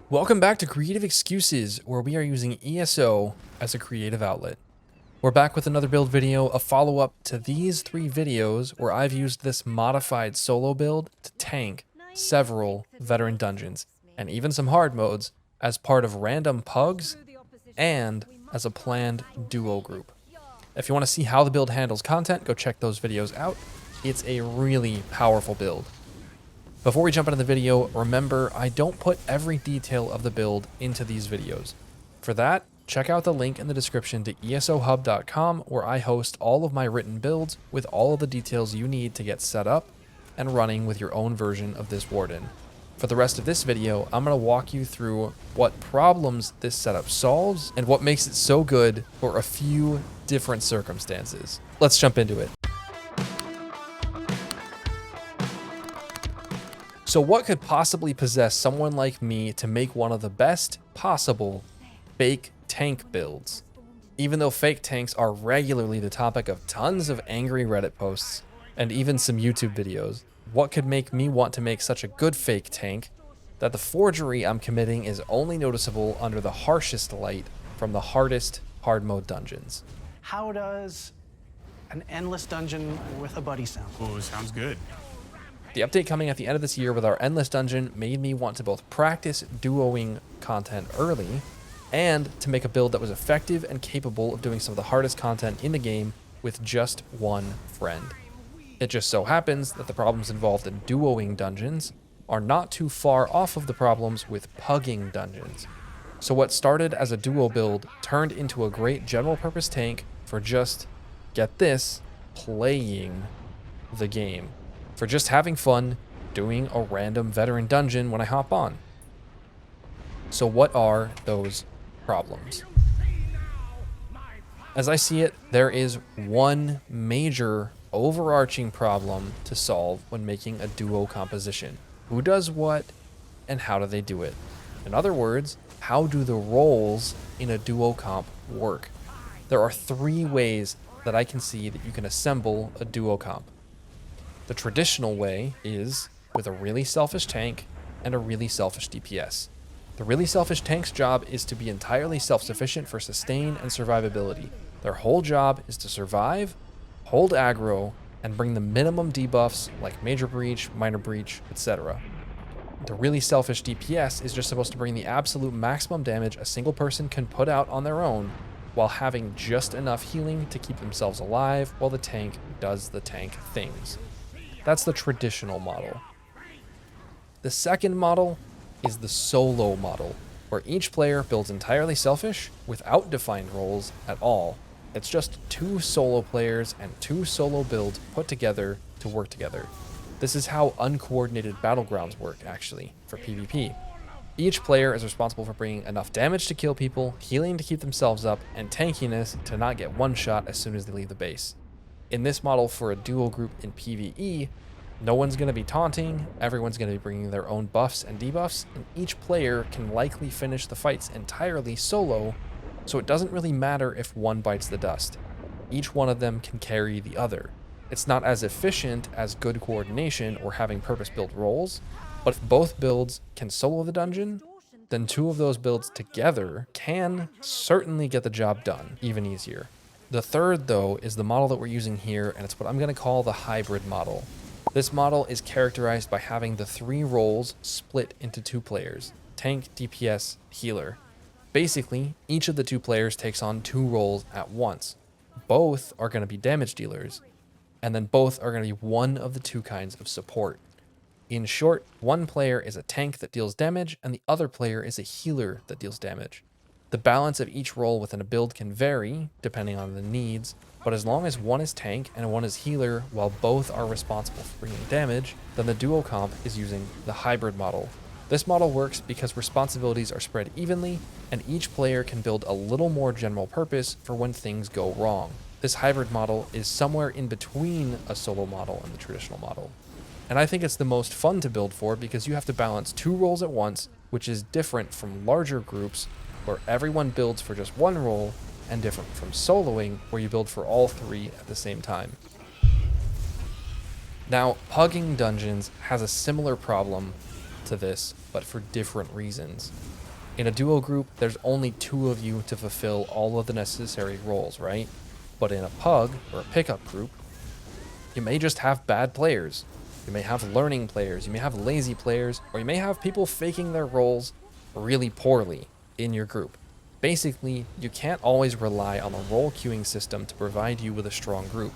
Welcome back to Creative Excuses, where we are using ESO as a creative outlet. We're back with another build video, a follow-up to these 3 videos where I've used this modified solo build to tank several veteran dungeons, and even some hard modes, as part of random pugs and as a planned duo group. If you want to see how the build handles content, go check those videos out. It's a really powerful build. Before we jump into the video, remember I don't put every detail of the build into these videos. For that, check out the link in the description to esohub.com, where I host all of my written builds with all of the details you need to get set up and running with your own version of this Warden. For the rest of this video, I'm going to walk you through what problems this setup solves and what makes it so good for a few different circumstances. Let's jump into it. So what could possibly possess someone like me to make one of the best possible fake tank builds? Even though fake tanks are regularly the topic of tons of angry Reddit posts and even some YouTube videos, what could make me want to make such a good fake tank that the forgery I'm committing is only noticeable under the harshest light from the hardest hard mode dungeons? How does an endless dungeon with a buddy sound? Oh, sounds good. The update coming at the end of this year with our Endless Dungeon made me want to both practice duoing content early and to make a build that was effective and capable of doing some of the hardest content in the game with just one friend. It just so happens that the problems involved in duoing dungeons are not too far off of the problems with pugging dungeons. So what started as a duo build turned into a great general purpose tank for just, get this, playing the game. For just having fun doing a random veteran dungeon when I hop on. So what are those problems? As I see it, there is one major overarching problem to solve when making a duo composition. Who does what and how do they do it? In other words, how do the roles in a duo comp work? There are 3 ways that I can see that you can assemble a duo comp. The traditional way is with a really selfish tank and a really selfish DPS. The really selfish tank's job is to be entirely self-sufficient for sustain and survivability. Their whole job is to survive, hold aggro, and bring the minimum debuffs like major breach, minor breach, etc. The really selfish DPS is just supposed to bring the absolute maximum damage a single person can put out on their own while having just enough healing to keep themselves alive while the tank does the tank things. That's the traditional model. The second model is the solo model, where each player builds entirely selfish without defined roles at all. It's just 2 solo players and 2 solo builds put together to work together. This is how uncoordinated battlegrounds work, actually, for PvP. Each player is responsible for bringing enough damage to kill people, healing to keep themselves up, and tankiness to not get one shot as soon as they leave the base. In this model for a duo group in PvE, no one's going to be taunting, everyone's going to be bringing their own buffs and debuffs, and each player can likely finish the fights entirely solo, so it doesn't really matter if one bites the dust. Each one of them can carry the other. It's not as efficient as good coordination or having purpose-built roles, but if both builds can solo the dungeon, then 2 of those builds together can certainly get the job done even easier. The third, though, is the model that we're using here, and it's what I'm going to call the hybrid model. This model is characterized by having the 3 roles split into 2 players, tank, DPS, healer. Basically, each of the 2 players takes on 2 roles at once. Both are going to be damage dealers, and then both are going to be one of the 2 kinds of support. In short, one player is a tank that deals damage, and the other player is a healer that deals damage. The balance of each role within a build can vary, depending on the needs, but as long as one is tank and one is healer while both are responsible for bringing damage, then the duo comp is using the hybrid model. This model works because responsibilities are spread evenly, and each player can build a little more general purpose for when things go wrong. This hybrid model is somewhere in between a solo model and the traditional model. And I think it's the most fun to build for because you have to balance 2 roles at once, which is different from larger groups where everyone builds for just one role, and different from soloing, where you build for all 3 at the same time. Now, pugging dungeons has a similar problem to this, but for different reasons. In a duo group, there's only 2 of you to fulfill all of the necessary roles, right? But in a pug or a pickup group, you may just have bad players. You may have learning players, you may have lazy players, or you may have people faking their roles really poorly in your group. Basically, you can't always rely on the role queuing system to provide you with a strong group.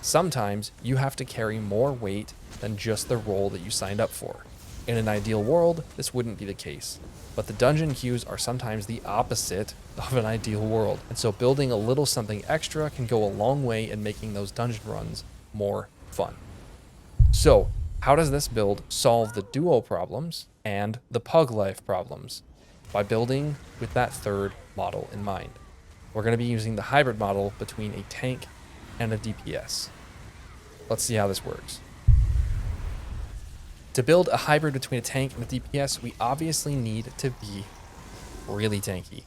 Sometimes you have to carry more weight than just the role that you signed up for. In an ideal world, this wouldn't be the case, but the dungeon queues are sometimes the opposite of an ideal world, and so building a little something extra can go a long way in making those dungeon runs more fun. So, how does this build solve the duo problems and the pug life problems? By building with that third model in mind. We're going to be using the hybrid model between a tank and a DPS. Let's see how this works. To build a hybrid between a tank and a DPS, we obviously need to be really tanky.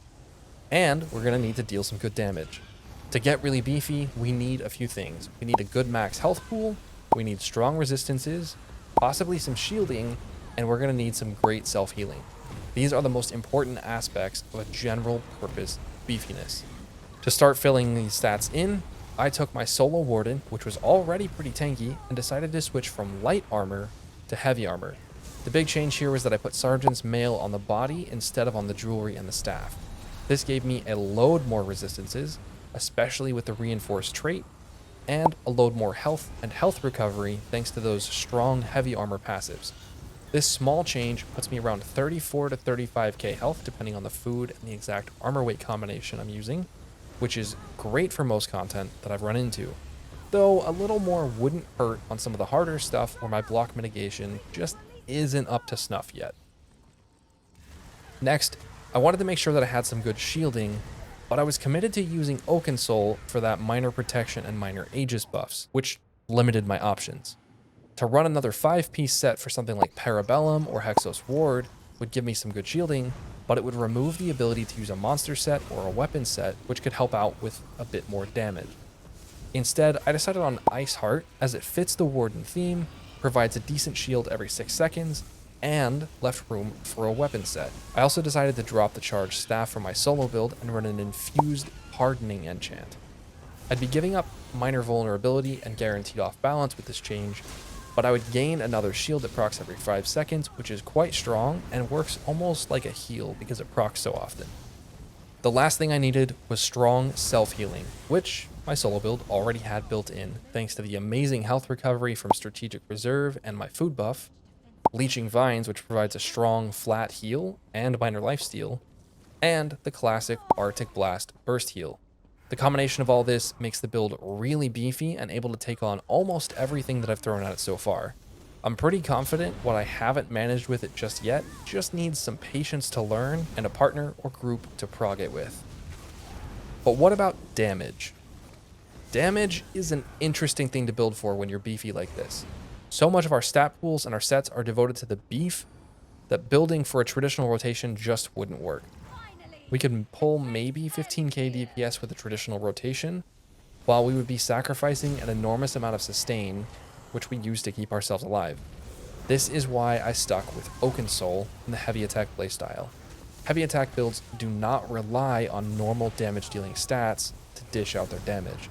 And we're going to need to deal some good damage. To get really beefy, we need a few things. We need a good max health pool, we need strong resistances, possibly some shielding, and we're going to need some great self-healing. These are the most important aspects of a general purpose beefiness. To start filling these stats in, I took my solo Warden, which was already pretty tanky, and decided to switch from light armor to heavy armor. The big change here was that I put Sergeant's mail on the body instead of on the jewelry and the staff. This gave me a load more resistances, especially with the reinforced trait, and a load more health and health recovery thanks to those strong heavy armor passives. This small change puts me around 34 to 35k health depending on the food and the exact armor weight combination I'm using, which is great for most content that I've run into. Though a little more wouldn't hurt on some of the harder stuff where my block mitigation just isn't up to snuff yet. Next, I wanted to make sure that I had some good shielding, but I was committed to using Oakensoul for that minor protection and minor Aegis buffs, which limited my options. To run another 5-piece set for something like Parabellum or Hexos Ward would give me some good shielding, but it would remove the ability to use a monster set or a weapon set, which could help out with a bit more damage. Instead, I decided on Ice Heart, as it fits the Warden theme, provides a decent shield every 6 seconds, and left room for a weapon set. I also decided to drop the charged staff from my solo build and run an infused hardening enchant. I'd be giving up minor vulnerability and guaranteed off balance with this change, but I would gain another shield that procs every 5 seconds, which is quite strong and works almost like a heal because it procs so often. The last thing I needed was strong self-healing, which my solo build already had built in, thanks to the amazing health recovery from Strategic Reserve and my food buff, Leeching Vines, which provides a strong flat heal and minor lifesteal, and the classic Arctic Blast burst heal. The combination of all this makes the build really beefy and able to take on almost everything that I've thrown at it so far. I'm pretty confident what I haven't managed with it just yet just needs some patience to learn and a partner or group to prog it with. But what about damage? Damage is an interesting thing to build for when you're beefy like this. So much of our stat pools and our sets are devoted to the beef that building for a traditional rotation just wouldn't work. We could pull maybe 15k DPS with a traditional rotation, while we would be sacrificing an enormous amount of sustain, which we use to keep ourselves alive. This is why I stuck with Oakensoul in the heavy attack playstyle. Heavy attack builds do not rely on normal damage dealing stats to dish out their damage.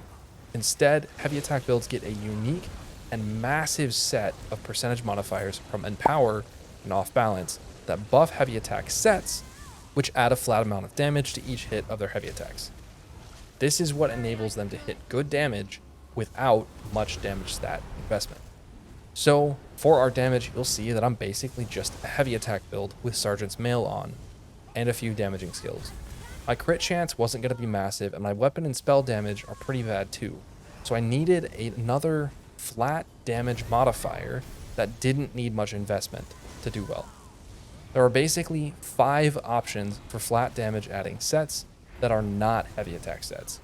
Instead, heavy attack builds get a unique and massive set of percentage modifiers from Empower and Off Balance that buff heavy attack sets, which add a flat amount of damage to each hit of their heavy attacks. This is what enables them to hit good damage without much damage stat investment. So, for our damage, you'll see that I'm basically just a heavy attack build with Sergeant's Mail on, and a few damaging skills. My crit chance wasn't going to be massive, and my weapon and spell damage are pretty bad too. So I needed another flat damage modifier that didn't need much investment to do well. There are basically 5 options for flat damage adding sets that are not heavy attack sets.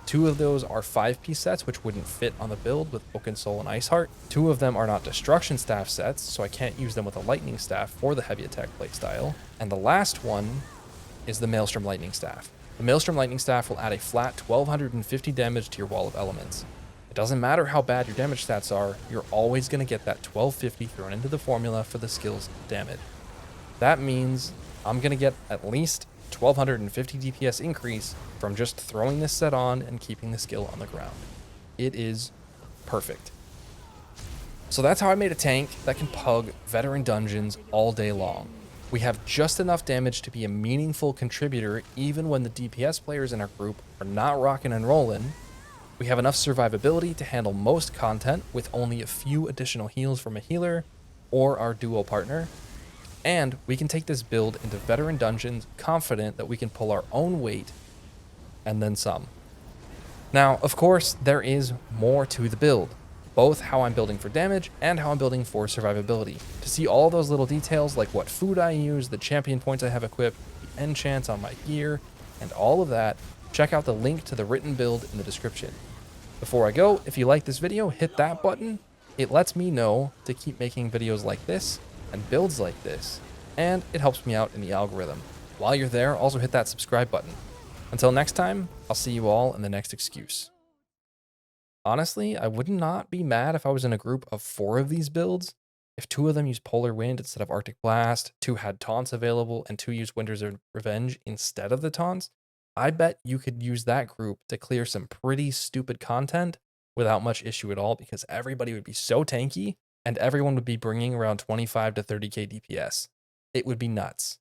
2 of those are 5-piece sets, which wouldn't fit on the build with Oakensoul and Iceheart. 2 of them are not Destruction Staff sets, so I can't use them with a Lightning Staff for the heavy attack playstyle. And the last one is the Maelstrom Lightning Staff. The Maelstrom Lightning Staff will add a flat 1250 damage to your wall of elements. It doesn't matter how bad your damage stats are, you're always going to get that 1250 thrown into the formula for the skill's damage. That means I'm going to get at least 1250 DPS increase from just throwing this set on and keeping the skill on the ground. It is perfect. So that's how I made a tank that can pug veteran dungeons all day long. We have just enough damage to be a meaningful contributor even when the DPS players in our group are not rocking and rolling. We have enough survivability to handle most content with only a few additional heals from a healer or our duo partner. And we can take this build into veteran dungeons confident that we can pull our own weight and then some. Now, of course, there is more to the build, both how I'm building for damage and how I'm building for survivability. To see all those little details like what food I use, the champion points I have equipped, the enchants on my gear, and all of that, check out the link to the written build in the description. Before I go, if you like this video, hit that button. It lets me know to keep making videos like this and builds like this, and it helps me out in the algorithm. While you're there, also hit that subscribe button. Until next time, I'll see you all in the next excuse. Honestly, I would not be mad if I was in a group of 4 of these builds. If 2 of them used Polar Wind instead of Arctic Blast, 2 had taunts available, and 2 used Winter's Revenge instead of the taunts, I bet you could use that group to clear some pretty stupid content without much issue at all, because everybody would be so tanky and everyone would be bringing around 25 to 30k DPS. It would be nuts.